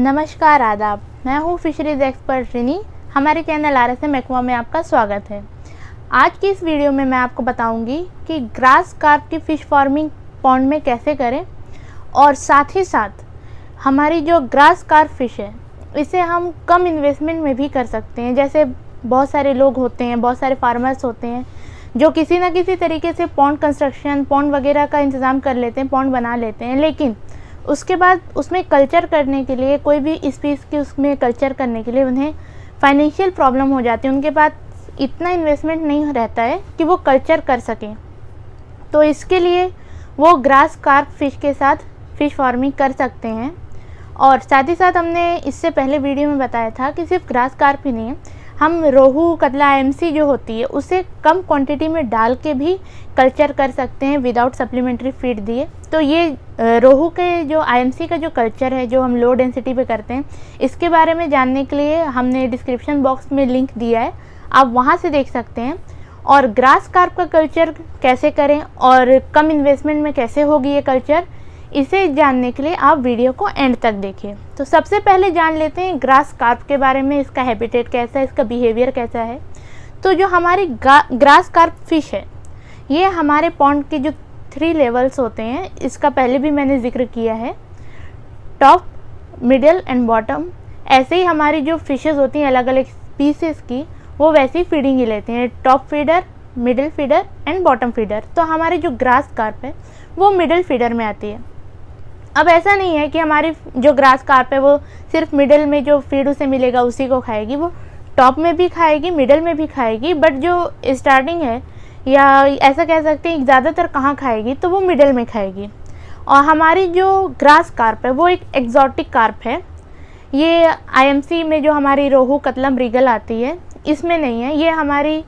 नमस्कार आदाब, मैं हूँ फिशरीज एक्सपर्ट रिनी। हमारे चैनल RSM एक्वा में आपका स्वागत है। आज की इस वीडियो में मैं आपको बताऊंगी कि ग्रास कार्प की फ़िश फार्मिंग पॉन्ड में कैसे करें और साथ ही साथ हमारी जो ग्रास कार्प फ़िश है इसे हम कम इन्वेस्टमेंट में भी कर सकते हैं। जैसे बहुत सारे लोग होते हैं, बहुत सारे फार्मर्स होते हैं जो किसी न किसी तरीके से पॉन्ड कंस्ट्रक्शन, पॉन्ड वगैरह का इंतज़ाम कर लेते हैं, पॉन्ड बना लेते हैं, लेकिन उसके बाद उसमें कल्चर करने के लिए, कोई भी स्पीस की उसमें कल्चर करने के लिए उन्हें फाइनेंशियल प्रॉब्लम हो जाती है। उनके पास इतना इन्वेस्टमेंट नहीं रहता है कि वो कल्चर कर सकें। तो इसके लिए वो ग्रास कार्प फ़िश के साथ फ़िश फार्मिंग कर सकते हैं। और साथ ही साथ हमने इससे पहले वीडियो में बताया था कि सिर्फ ग्रास कार्प ही नहीं है, हम रोहू, कतला, IMC जो होती है उसे कम क्वांटिटी में डाल के भी कल्चर कर सकते हैं विदाउट सप्लीमेंट्री फीड दिए। तो ये रोहू के जो IMC का जो कल्चर है, जो हम लो डेंसिटी पे करते हैं, इसके बारे में जानने के लिए हमने डिस्क्रिप्शन बॉक्स में लिंक दिया है, आप वहाँ से देख सकते हैं। और ग्रास कार्प का कल्चर कैसे करें और कम इन्वेस्टमेंट में कैसे होगी ये कल्चर, इसे जानने के लिए आप वीडियो को एंड तक देखिए। तो सबसे पहले जान लेते हैं ग्रास कार्प के बारे में, इसका हैबिटेट कैसा है, इसका बिहेवियर कैसा है। तो जो हमारी ग्रास कार्प फिश है, ये हमारे पॉन्ड के जो 3 लेवल्स होते हैं, इसका पहले भी मैंने जिक्र किया है, टॉप, मिडिल एंड बॉटम। ऐसे ही हमारी जो फिशेस होती हैं अलग अलग स्पीसीज़ की, वो वैसी फीडिंग ही लेती हैं, top feeder, middle feeder and bottom feeder. तो हमारी जो ग्रास कार्प है वो मिडिल फीडर में आती है। अब ऐसा नहीं है कि हमारी जो ग्रास कार्प है वो सिर्फ मिडिल में जो फीड उसे मिलेगा उसी को खाएगी, वो टॉप में भी खाएगी, मिडिल में भी खाएगी, बट जो स्टार्टिंग है, या ऐसा कह सकते हैं ज़्यादातर कहाँ खाएगी, तो वो मिडिल में खाएगी। और हमारी जो ग्रास कार्प है वो एक एक्जॉटिक कार्प है। ये IMC में जो हमारी रोहू, कतला, मृगल आती है, इसमें नहीं है। ये हमारी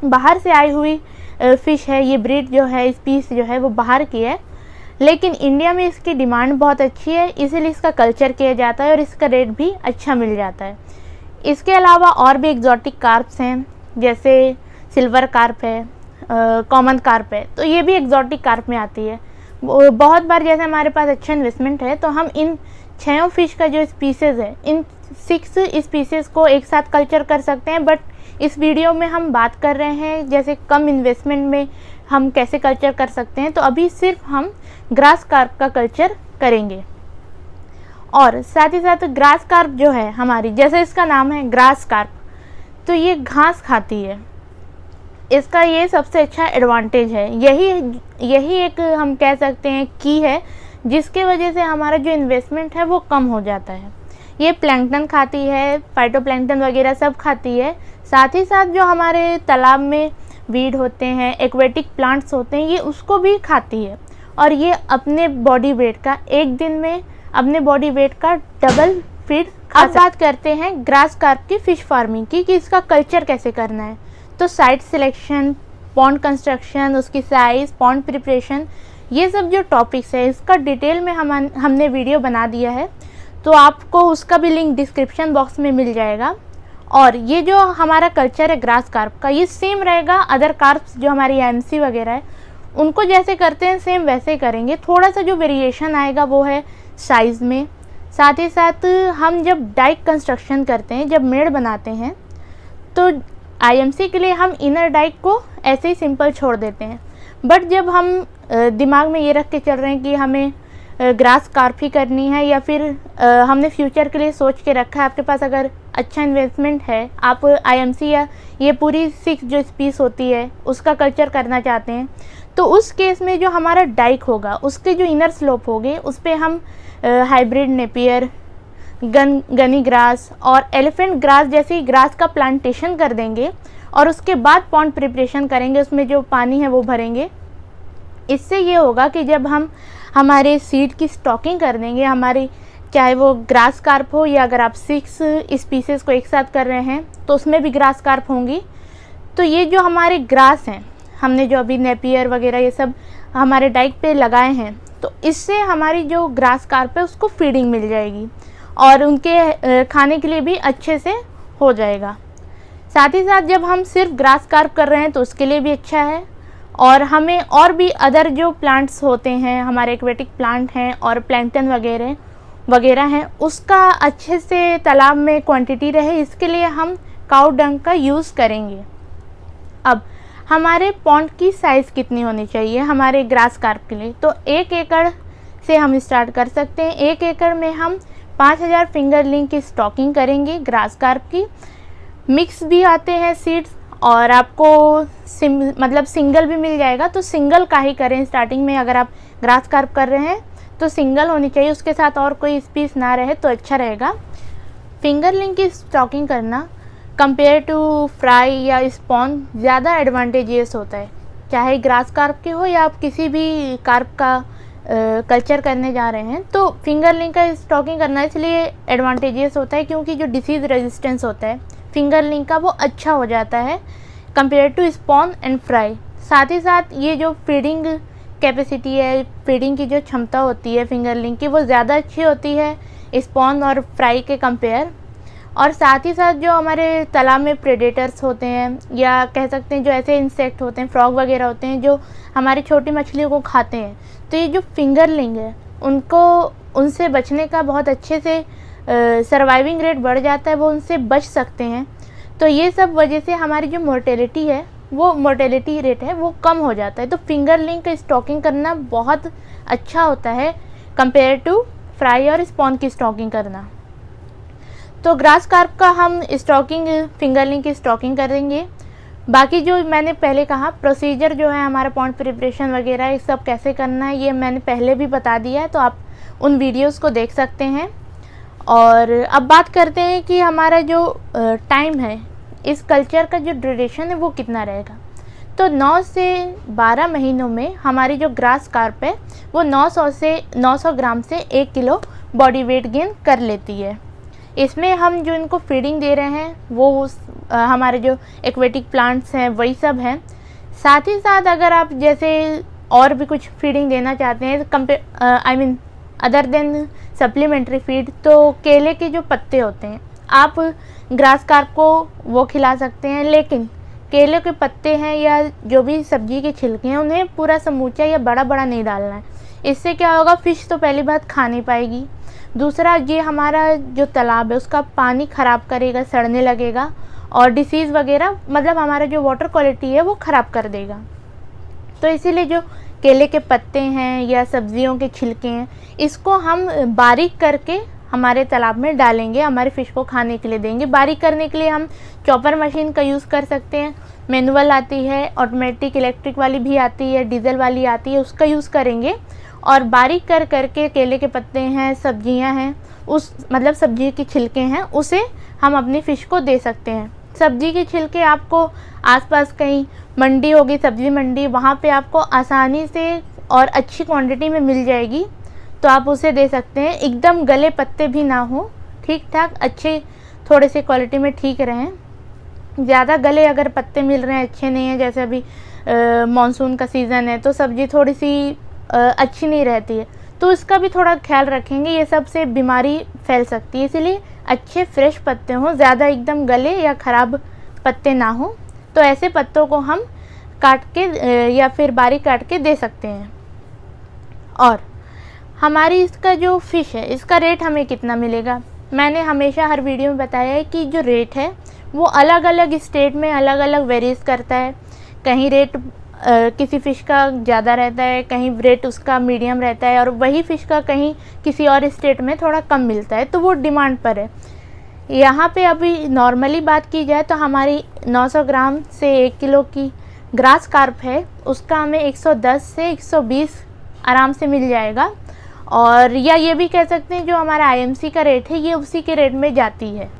बाहर से आई हुई फ़िश है। ये ब्रीड जो है, स्पीस जो है वो बाहर की है, लेकिन इंडिया में इसकी डिमांड बहुत अच्छी है, इसीलिए इसका कल्चर किया जाता है और इसका रेट भी अच्छा मिल जाता है। इसके अलावा और भी एक्जॉटिक कार्प्स हैं, जैसे सिल्वर कार्प है, कॉमन कार्प है, तो ये भी एक्जॉटिक कार्प में आती है। बहुत बार जैसे हमारे पास अच्छा इन्वेस्टमेंट है तो हम इन 6 फिश का जो स्पीसीज़ है, इन 6 स्पीसीज़ को एक साथ कल्चर कर सकते हैं। बट इस वीडियो में हम बात कर रहे हैं जैसे कम इन्वेस्टमेंट में हम कैसे कल्चर कर सकते हैं, तो अभी सिर्फ हम ग्रास कार्प का कल्चर करेंगे। और साथ ही साथ ग्रास कार्प जो है हमारी, जैसे इसका नाम है ग्रास कार्प, तो ये घास खाती है। इसका ये सबसे अच्छा एडवांटेज है। यही एक हम कह सकते हैं की है जिसके वजह से हमारा जो इन्वेस्टमेंट है वो कम हो जाता है। ये प्लैंकटन खाती है, फाइटोप्लैंकटन वगैरह सब खाती है। साथ ही साथ जो हमारे तालाब में वीड होते हैं, एक्वेटिक प्लांट्स होते हैं, ये उसको भी खाती है। और ये अपने बॉडी वेट का, एक दिन में अपने बॉडी वेट का डबल फीड खा। अब बात करते हैं ग्रास कार्प की फ़िश फार्मिंग की, कि इसका कल्चर कैसे करना है। तो साइट सिलेक्शन, पॉन्ड कंस्ट्रक्शन, उसकी साइज़, पॉन्ड प्रिपरेशन, ये सब जो टॉपिक्स है इसका डिटेल में हमने वीडियो बना दिया है, तो आपको उसका भी लिंक डिस्क्रिप्शन बॉक्स में मिल जाएगा। और ये जो हमारा कल्चर है ग्रास कार्प का, ये सेम रहेगा अदर कार्प्स जो हमारी IMC वगैरह है उनको जैसे करते हैं सेम वैसे ही करेंगे। थोड़ा सा जो वेरिएशन आएगा वो है साइज़ में। साथ ही साथ हम जब डाइक कंस्ट्रक्शन करते हैं, जब मेड़ बनाते हैं, तो IMC के लिए हम इनर डाइक को ऐसे ही सिंपल छोड़ देते हैं। बट जब हम दिमाग में ये रख के चल रहे हैं कि हमें ग्रास कार्प ही करनी है, या फिर हमने फ्यूचर के लिए सोच के रखा है, आपके पास अगर अच्छा इन्वेस्टमेंट है, आप IMC या ये पूरी 6 जो स्पीस होती है उसका कल्चर करना चाहते हैं, तो उस केस में जो हमारा डाइक होगा उसके जो इनर स्लोप होंगे उस पर हम हाइब्रिड नेपियर, गनी ग्रास और एलिफेंट ग्रास जैसी ग्रास का प्लांटेशन कर देंगे। और उसके बाद पॉन्ड प्रिपरेशन करेंगे, उसमें जो पानी है वो भरेंगे। इससे ये होगा कि जब हम हमारे सीड की स्टॉकिंग कर देंगे, हमारी चाहे वो ग्रास कार्प हो, या अगर आप 6 स्पीसीज़ को एक साथ कर रहे हैं तो उसमें भी ग्रास कार्प होंगी, तो ये जो हमारे ग्रास हैं, हमने जो अभी नेपियर वगैरह ये सब हमारे डाइक पे लगाए हैं, तो इससे हमारी जो ग्रास कार्प है उसको फीडिंग मिल जाएगी और उनके खाने के लिए भी अच्छे से हो जाएगा। साथ ही साथ जब हम सिर्फ ग्रास कार्प कर रहे हैं तो उसके लिए भी अच्छा है। और हमें और भी अदर जो प्लांट्स होते हैं, हमारे एक्वेटिक प्लांट हैं और प्लैंकटन वगैरह, वगैरह हैं उसका अच्छे से तालाब में क्वांटिटी रहे, इसके लिए हम काऊ डंग का यूज़ करेंगे। अब हमारे पॉन्ड की साइज़ कितनी होनी चाहिए हमारे ग्रास कार्प के लिए, तो 1 एकड़ से हम स्टार्ट कर सकते हैं। 1 एकड़ में हम 5000 फिंगरलिंग की स्टॉकिंग करेंगे ग्रास कार्प की। मिक्स भी आते हैं सीड्स और आपको मतलब सिंगल भी मिल जाएगा, तो सिंगल का ही करें स्टार्टिंग में। अगर आप ग्रास कार्प कर रहे हैं तो सिंगल होनी चाहिए, उसके साथ और कोई स्पीस ना रहे तो अच्छा रहेगा। फिंगरलिंग की स्टॉकिंग करना कंपेयर टू फ्राई या स्पॉन ज़्यादा एडवांटेजियस होता है, चाहे ग्रास कार्प के हो या आप किसी भी कार्प का कल्चर करने जा रहे हैं। तो फिंगरलिंग का स्टॉकिंग करना इसलिए एडवांटेजियस होता है क्योंकि जो डिसीज़ रेजिस्टेंस होता है फिंगरलिंग का वो अच्छा हो जाता है compare to spawn and fry. साथ ही साथ ये जो फीडिंग कैपेसिटी है, फीडिंग की जो क्षमता होती है फिंगरलिंग की, वो ज़्यादा अच्छी होती है स्पॉन और फ्राई के कंपेयर। और साथ ही साथ जो हमारे तालाब में प्रेडेटर्स होते हैं या कह सकते हैं जो ऐसे इंसेक्ट होते हैं, फ्रॉग वगैरह होते हैं जो हमारी छोटी मछलियों को खाते हैं, तो ये जो फिंगरलिंग है उनसे बचने का बहुत अच्छे से सर्वाइविंग रेट बढ़ जाता है, वो उनसे बच सकते हैं। तो ये सब वजह से हमारी जो मोर्टेलिटी रेट है वो कम हो जाता है। तो फिंगरलिंग का स्टॉकिंग करना बहुत अच्छा होता है कंपेयर टू फ्राई और स्पॉन की स्टॉकिंग करना। तो ग्रास कार्प का हम फिंगरलिंग की स्टॉकिंग करेंगे। बाकी जो मैंने पहले कहा प्रोसीजर जो है हमारा पॉन्ड प्रिपरेशन वगैरह ये सब कैसे करना है ये मैंने पहले भी बता दिया है, तो आप उन वीडियोस को देख सकते हैं। और अब बात करते हैं कि हमारा जो टाइम है इस कल्चर का जो ड्यूरेशन है वो कितना रहेगा। तो 9 से 12 महीनों में हमारी जो ग्रास कार्प है वो 900 ग्राम से 1 किलो बॉडी वेट गेन कर लेती है। इसमें हम जो इनको फीडिंग दे रहे हैं वो हमारे जो एक्वेटिक प्लांट्स हैं वही सब हैं। साथ ही साथ अगर आप जैसे और भी कुछ फीडिंग देना चाहते हैं अदर देन सप्लीमेंट्री फीड, तो केले के जो पत्ते होते हैं आप ग्रास कार्प को वो खिला सकते हैं, लेकिन केले के पत्ते हैं या जो भी सब्जी के छिलके हैं उन्हें पूरा समूचा या बड़ा बड़ा नहीं डालना है। इससे क्या होगा, फ़िश तो पहली बात खा नहीं पाएगी, दूसरा ये हमारा जो तालाब है उसका पानी ख़राब करेगा, सड़ने लगेगा और डिसीज़ वगैरह मतलब हमारा जो वाटर क्वालिटी है वो ख़राब कर देगा। तो इसीलिए जो केले के पत्ते हैं या सब्जियों के छिलके हैं इसको हम बारीक करके हमारे तालाब में डालेंगे, हमारे फ़िश को खाने के लिए देंगे। बारीक करने के लिए हम चॉपर मशीन का यूज़ कर सकते हैं, मैनुअल आती है, ऑटोमेटिक इलेक्ट्रिक वाली भी आती है, डीजल वाली आती है, उसका यूज़ करेंगे। और बारीक करके केले के पत्ते हैं, सब्जियां हैं, मतलब सब्जी के छिलके हैं, उसे हम अपनी फ़िश को दे सकते हैं। सब्जी के छिलके आपको आसपास कहीं मंडी होगी, सब्जी मंडी, वहाँ पे आपको आसानी से और अच्छी क्वांटिटी में मिल जाएगी, तो आप उसे दे सकते हैं। एकदम गले पत्ते भी ना हो, ठीक ठाक अच्छे थोड़े से क्वालिटी में ठीक रहें। ज़्यादा गले अगर पत्ते मिल रहे हैं अच्छे नहीं हैं, जैसे अभी मानसून का सीज़न है तो सब्ज़ी थोड़ी सी अच्छी नहीं रहती है, तो इसका भी थोड़ा ख्याल रखेंगे, ये सब से बीमारी फैल सकती है। इसीलिए अच्छे फ्रेश पत्ते हों, ज़्यादा एकदम गले या ख़राब पत्ते ना हो, तो ऐसे पत्तों को हम काट के या फिर बारीक काट के दे सकते हैं। और हमारी इसका जो फ़िश है इसका रेट हमें कितना मिलेगा, मैंने हमेशा हर वीडियो में बताया है कि जो रेट है वो अलग अलग स्टेट में अलग अलग वेरीज करता है। कहीं रेट किसी फ़िश का ज़्यादा रहता है, कहीं रेट उसका मीडियम रहता है, और वही फ़िश का कहीं किसी और स्टेट में थोड़ा कम मिलता है, तो वो डिमांड पर है। यहाँ पे अभी नॉर्मली बात की जाए तो हमारी 900 ग्राम से 1 किलो की ग्रास कार्प है, उसका हमें 110 से 120 आराम से मिल जाएगा। और या ये भी कह सकते हैं जो हमारा IMC का रेट है ये उसी के रेट में जाती है।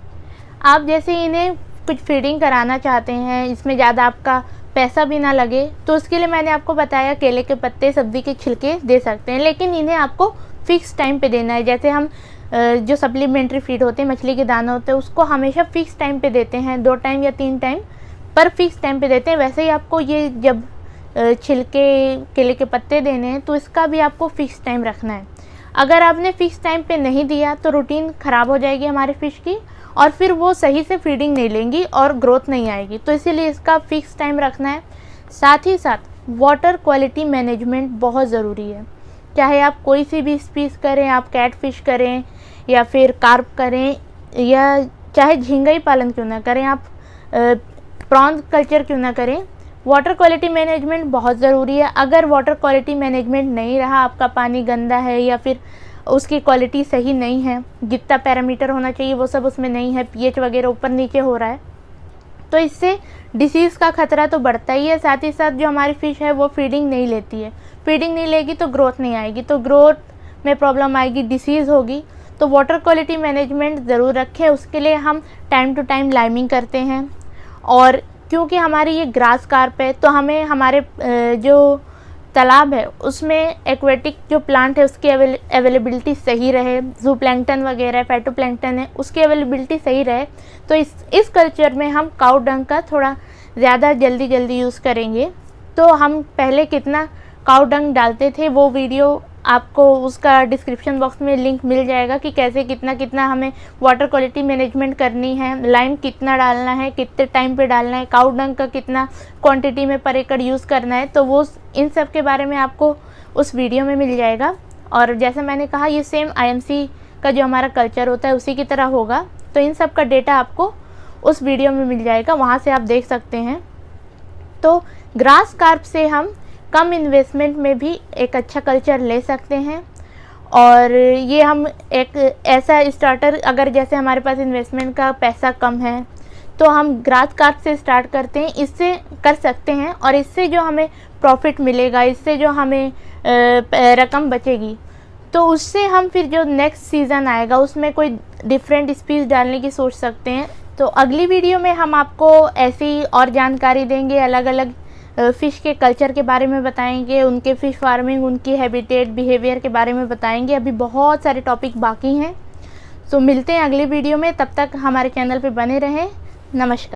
आप जैसे इन्हें कुछ फीडिंग कराना चाहते हैं, इसमें ज़्यादा आपका पैसा भी ना लगे, तो उसके लिए मैंने आपको बताया केले के पत्ते, सब्ज़ी के छिलके दे सकते हैं, लेकिन इन्हें आपको फ़िक्स टाइम पे देना है। जैसे हम जो सप्लीमेंट्री फीड होते हैं, मछली के दाने होते हैं, उसको हमेशा फ़िक्स टाइम पे देते हैं, 2 टाइम या 3 टाइम पर फिक्स टाइम पे देते हैं। वैसे ही आपको ये जब छिलके केले के पत्ते देने हैं तो इसका भी आपको फ़िक्स टाइम रखना है। अगर आपने फ़िक्स टाइम पे नहीं दिया तो रूटीन ख़राब हो जाएगी हमारे फ़िश की, और फिर वो सही से फीडिंग नहीं लेंगी और ग्रोथ नहीं आएगी, तो इसीलिए इसका फ़िक्स टाइम रखना है। साथ ही साथ वाटर क्वालिटी मैनेजमेंट बहुत ज़रूरी है। चाहे आप कोई सी भी स्पीस करें, आप कैट फिश करें या फिर कार्प करें, या चाहे झींगा ही पालन क्यों ना करें, आप प्रॉन्स कल्चर क्यों ना करें, वाटर क्वालिटी मैनेजमेंट बहुत ज़रूरी है। अगर वाटर क्वालिटी मैनेजमेंट नहीं रहा, आपका पानी गंदा है या फिर उसकी क्वालिटी सही नहीं है, जितना पैरामीटर होना चाहिए वो सब उसमें नहीं है, पीएच वगैरह ऊपर नीचे हो रहा है, तो इससे डिसीज़ का खतरा तो बढ़ता ही है। साथ ही साथ जो हमारी फ़िश है वो फीडिंग नहीं लेती है, फीडिंग नहीं लेगी तो ग्रोथ नहीं आएगी, तो ग्रोथ में प्रॉब्लम आएगी, डिसीज़ होगी। तो वाटर क्वालिटी मैनेजमेंट ज़रूर रखें। उसके लिए हम टाइम टू टाइम लाइमिंग करते हैं, और क्योंकि हमारी ये ग्रास कार्प है तो हमें हमारे जो तालाब है उसमें एक्वेटिक जो प्लांट है उसकी अवेलेबिलिटी सही रहे, जू प्लैंकटन वगैरह फाइटोप्लैंकटन है उसकी अवेलेबिलिटी सही रहे। तो इस कल्चर में हम काऊ डंग का थोड़ा ज़्यादा जल्दी यूज़ करेंगे। तो हम पहले कितना काऊ डंग डालते थे वो वीडियो आपको उसका डिस्क्रिप्शन बॉक्स में लिंक मिल जाएगा कि कैसे कितना हमें वाटर क्वालिटी मैनेजमेंट करनी है, लाइम कितना डालना है, कितने टाइम पे डालना है, काऊ डंग का कितना क्वांटिटी में पर एकड़ यूज़ करना है, तो वो इन सब के बारे में आपको उस वीडियो में मिल जाएगा। और जैसे मैंने कहा ये सेम IMC का जो हमारा कल्चर होता है उसी की तरह होगा, तो इन सब का डेटा आपको उस वीडियो में मिल जाएगा, वहाँ से आप देख सकते हैं। तो ग्रास कार्प से हम कम इन्वेस्टमेंट में भी एक अच्छा कल्चर ले सकते हैं। और ये हम एक ऐसा स्टार्टर, अगर जैसे हमारे पास इन्वेस्टमेंट का पैसा कम है तो हम ग्रास कार्प से स्टार्ट करते हैं, इससे कर सकते हैं। और इससे जो हमें प्रॉफिट मिलेगा, इससे जो हमें रकम बचेगी, तो उससे हम फिर जो नेक्स्ट सीज़न आएगा उसमें कोई डिफरेंट स्पीस डालने की सोच सकते हैं। तो अगली वीडियो में हम आपको ऐसी और जानकारी देंगे, अलग अलग फ़िश के कल्चर के बारे में बताएंगे, उनके फ़िश फार्मिंग, उनकी हैबिटेट, बिहेवियर के बारे में बताएंगे। अभी बहुत सारे टॉपिक बाकी हैं। तो मिलते हैं अगली वीडियो में, तब तक हमारे चैनल पे बने रहें। नमस्कार।